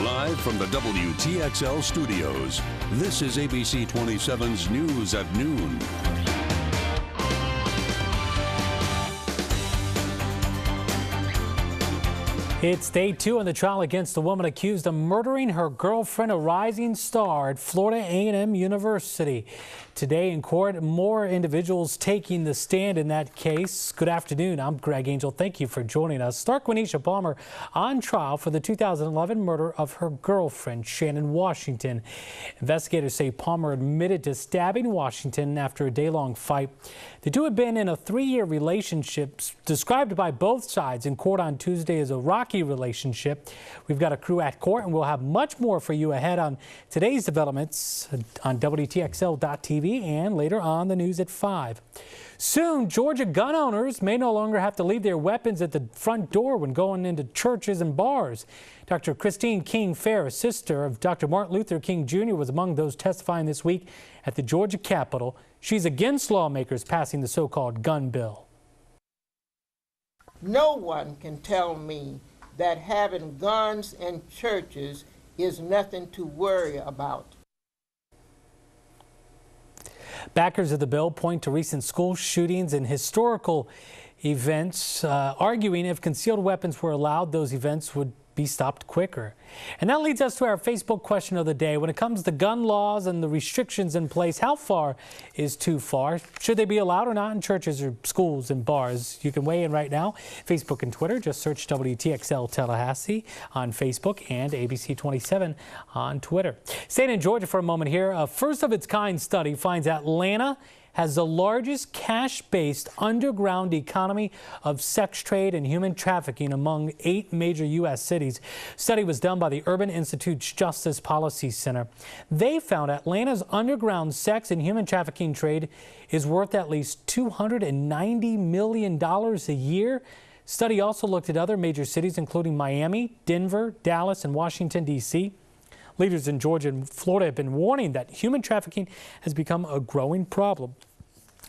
Live from the WTXL studios, this is ABC 27's News at Noon. It's day 2 in the trial against the woman accused of murdering her girlfriend, a rising star at Florida A&M University. Today in court, more individuals taking the stand in that case. Good afternoon. I'm Greg Angel. Thank you for joining us. Star Quenisha Palmer on trial for the 2011 murder of her girlfriend, Shannon Washington. Investigators say Palmer admitted to stabbing Washington after a day-long fight. The two had been in a 3-year relationship described by both sides in court on Tuesday as a rocky relationship. We've got a crew at court, and we'll have much more for you ahead on today's developments on WTXL.TV and later on the news at 5. Soon, Georgia gun owners may no longer have to leave their weapons at the front door when going into churches and bars. Dr. Christine King Fair, sister of Dr. Martin Luther King Jr., was among those testifying this week at the Georgia Capitol. She's against lawmakers passing the so-called gun bill. No one can tell me that having guns in churches is nothing to worry about. Backers of the bill point to recent school shootings and historical events, arguing if concealed weapons were allowed, those events would be stopped quicker. And that leads us to our Facebook question of the day. When it comes to gun laws and the restrictions in place, how far is too far? Should they be allowed or not in churches or schools and bars? You can weigh in right now. Facebook and Twitter, just search WTXL Tallahassee on Facebook and ABC 27 on Twitter. Staying in Georgia for a moment here, a first-of-its-kind study finds Atlanta has the largest cash-based underground economy of sex trade and human trafficking among 8 major U.S. cities. Study was done by the Urban Institute's Justice Policy Center. They found Atlanta's underground sex and human trafficking trade is worth at least $290 million a year. Study also looked at other major cities, including Miami, Denver, Dallas, and Washington, D.C. Leaders in Georgia and Florida have been warning that human trafficking has become a growing problem.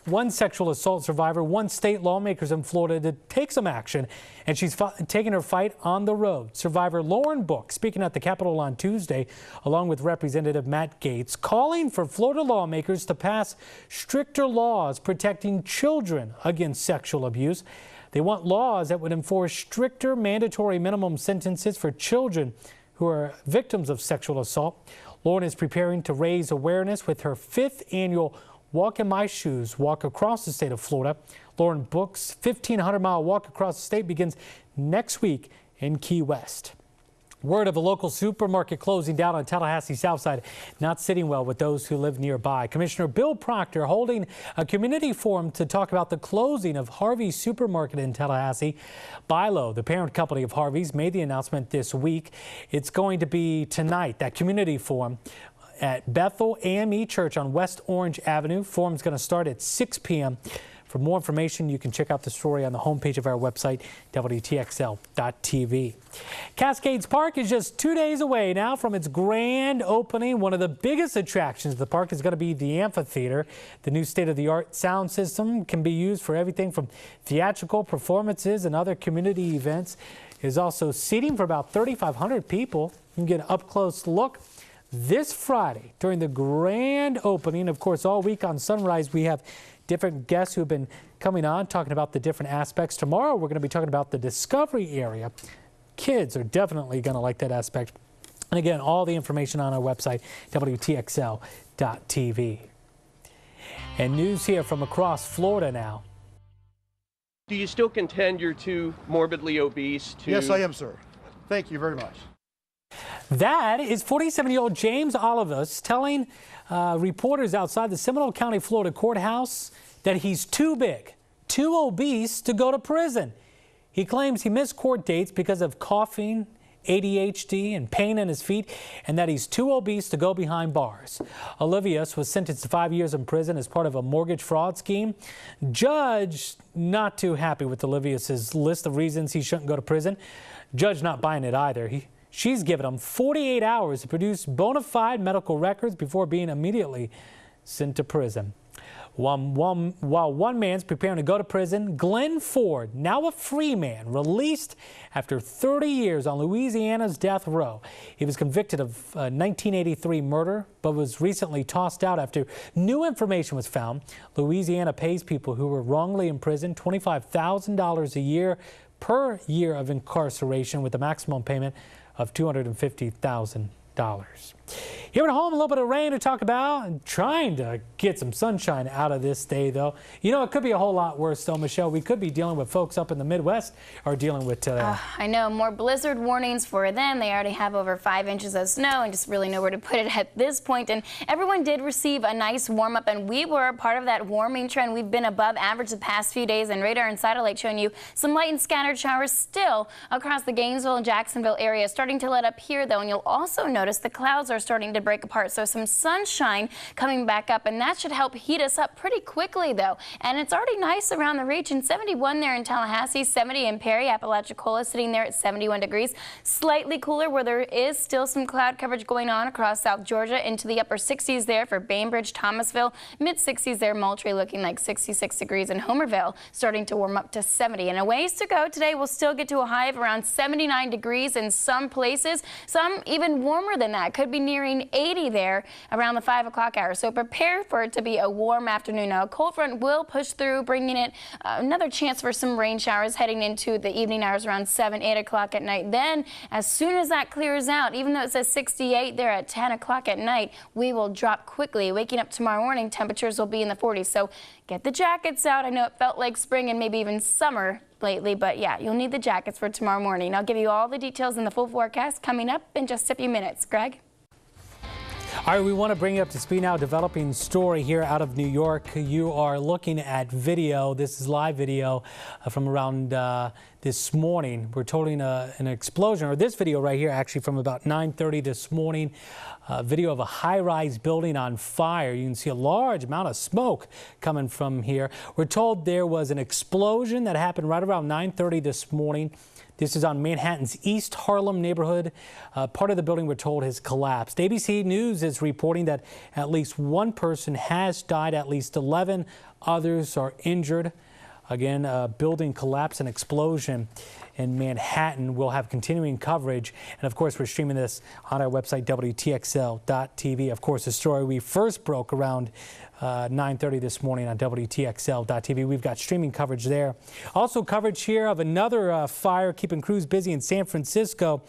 One sexual assault survivor wants state lawmakers in Florida to take some action, and she's taking her fight on the road. Survivor Lauren Book, speaking at the Capitol on Tuesday, along with Representative Matt Gaetz, calling for Florida lawmakers to pass stricter laws protecting children against sexual abuse. They want laws that would enforce stricter mandatory minimum sentences for children who are victims of sexual assault. Lauren is preparing to raise awareness with her 5th annual Walk in My Shoes walk across the state of Florida. Lauren Book's 1,500-mile walk across the state begins next week in Key West. Word of a local supermarket closing down on Tallahassee Southside not sitting well with those who live nearby. Commissioner Bill Proctor holding a community forum to talk about the closing of Harvey's supermarket in Tallahassee. Bilo, the parent company of Harvey's, made the announcement this week. It's going to be tonight, that community forum at Bethel AME Church on West Orange Avenue. Forum's going to start at 6 p.m. For more information, you can check out the story on the homepage of our website, WTXL.TV. Cascades Park is just 2 days away now from its grand opening. One of the biggest attractions of the park is going to be the amphitheater. The new state-of-the-art sound system can be used for everything from theatrical performances and other community events. There's also seating for about 3,500 people. You can get an up-close look this Friday during the grand opening. Of course, all week on Sunrise, we have different guests who have been coming on talking about the different aspects. Tomorrow, we're going to be talking about the discovery area. Kids are definitely going to like that aspect. And again, all the information on our website, WTXL.TV. And news here from across Florida now. Do you still contend you're too morbidly obese? Yes, I am, sir. Thank you very much. That is 47-year-old James Olivas telling reporters outside the Seminole County, Florida courthouse that he's too big, too obese to go to prison. He claims he missed court dates because of coughing, ADHD, and pain in his feet, and that he's too obese to go behind bars. Olivius was sentenced to 5 years in prison as part of a mortgage fraud scheme. Judge not too happy with Olivius's list of reasons he shouldn't go to prison. Judge not buying it either. She's given him 48 hours to produce bona fide medical records before being immediately sent to prison. While one man's preparing to go to prison, Glenn Ford, now a free man, released after 30 years on Louisiana's death row. He was convicted of 1983 murder, but was recently tossed out after new information was found. Louisiana pays people who were wrongly imprisoned $25,000 a year per year of incarceration, with a maximum payment of $250,000. Here at home, a little bit of rain to talk about, and trying to get some sunshine out of this day, though. You know, it could be a whole lot worse, though, Michelle. We could be dealing with folks up in the Midwest are dealing with today. I know, more blizzard warnings for them. They already have over 5 inches of snow and just really know where to put it at this point. And everyone did receive a nice warm up, and we were part of that warming trend. We've been above average the past few days, and radar and satellite showing you some light and scattered showers still across the Gainesville and Jacksonville area. Starting to let up here, though, and you'll also notice the clouds are starting to break apart, so some sunshine coming back up, and that should help heat us up pretty quickly, though. And it's already nice around the region. 71 there in Tallahassee, 70 in Perry, Apalachicola sitting there at 71 degrees. Slightly cooler where there is still some cloud coverage going on across South Georgia, into the upper 60s there for Bainbridge, Thomasville, mid 60s there, Moultrie looking like 66 degrees, and Homerville starting to warm up to 70. And a ways to go today. We'll still get to a high of around 79 degrees in some places, some even warmer than that. Could be nearing 80 there around the 5 o'clock hour. So prepare for it to be a warm afternoon. Now, a cold front will push through, bringing it another chance for some rain showers heading into the evening hours around 7, 8 o'clock at night. Then, as soon as that clears out, even though it says 68 there at 10 o'clock at night, we will drop quickly. Waking up tomorrow morning, temperatures will be in the 40s. So get the jackets out. I know it felt like spring and maybe even summer lately, but yeah, you'll need the jackets for tomorrow morning. I'll give you all the details in the full forecast coming up in just a few minutes. Greg? All right, we want to bring you up to speed now. Developing story here out of New York. You are looking at video. This is live video from around this morning. We're told an explosion, or this video right here actually from about 9:30 this morning. Video of a high-rise building on fire. You can see a large amount of smoke coming from here. We're told there was an explosion that happened right around 9:30 this morning. This is on Manhattan's East Harlem neighborhood. Part of the building, we're told, has collapsed. ABC News is reporting that at least one person has died, at least 11 others are injured. Again, a building collapse and explosion in Manhattan. We'll have continuing coverage. And of course, we're streaming this on our website, WTXL.tv. Of course, the story we first broke around 9:30 this morning on WTXL.tv. We've got streaming coverage there. Also coverage here of another fire keeping crews busy in San Francisco.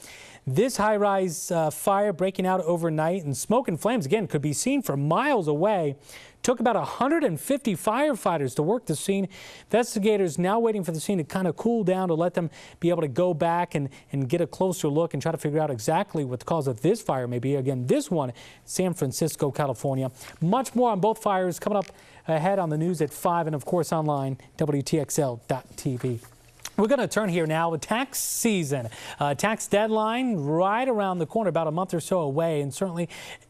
This high-rise fire breaking out overnight, and smoke and flames again could be seen from miles away. Took about 150 firefighters to work the scene. Investigators now waiting for the scene to kind of cool down to let them be able to go back and get a closer look and try to figure out exactly what the cause of this fire may be. Again, this one, San Francisco, California. Much more on both fires coming up ahead on the news at 5 and, of course, online, WTXL.tv. We're going to turn here now with tax season. Tax deadline right around the corner, about a month or so away, and certainly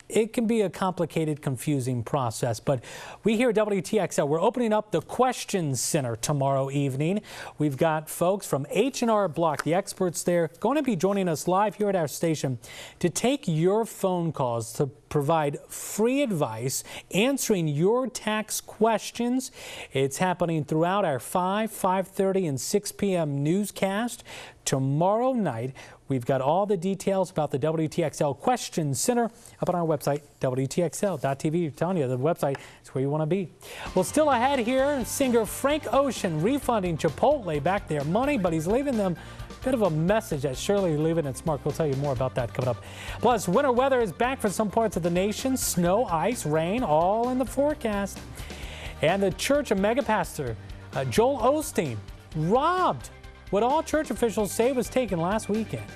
it can be a complicated, confusing process. But we here at WTXL, we're opening up the Question Center tomorrow evening. We've got folks from H&R Block, the experts there, going to be joining us live here at our station to take your phone calls to provide free advice, answering your tax questions. It's happening throughout our 5, 5:30, and 6 p.m. newscast. Tomorrow night, we've got all the details about the WTXL Question Center up on our website, WTXL.tv. I'm telling you, the website is where you want to be. Well, still ahead here, singer Frank Ocean refunding Chipotle back their money, but he's leaving them a bit of a message that Shirley Leavin and Smart will tell you more about that coming up. Plus, winter weather is back for some parts of the nation. Snow, ice, rain, all in the forecast. And the church of mega pastor Joel Osteen robbed what all church officials say was taken last weekend.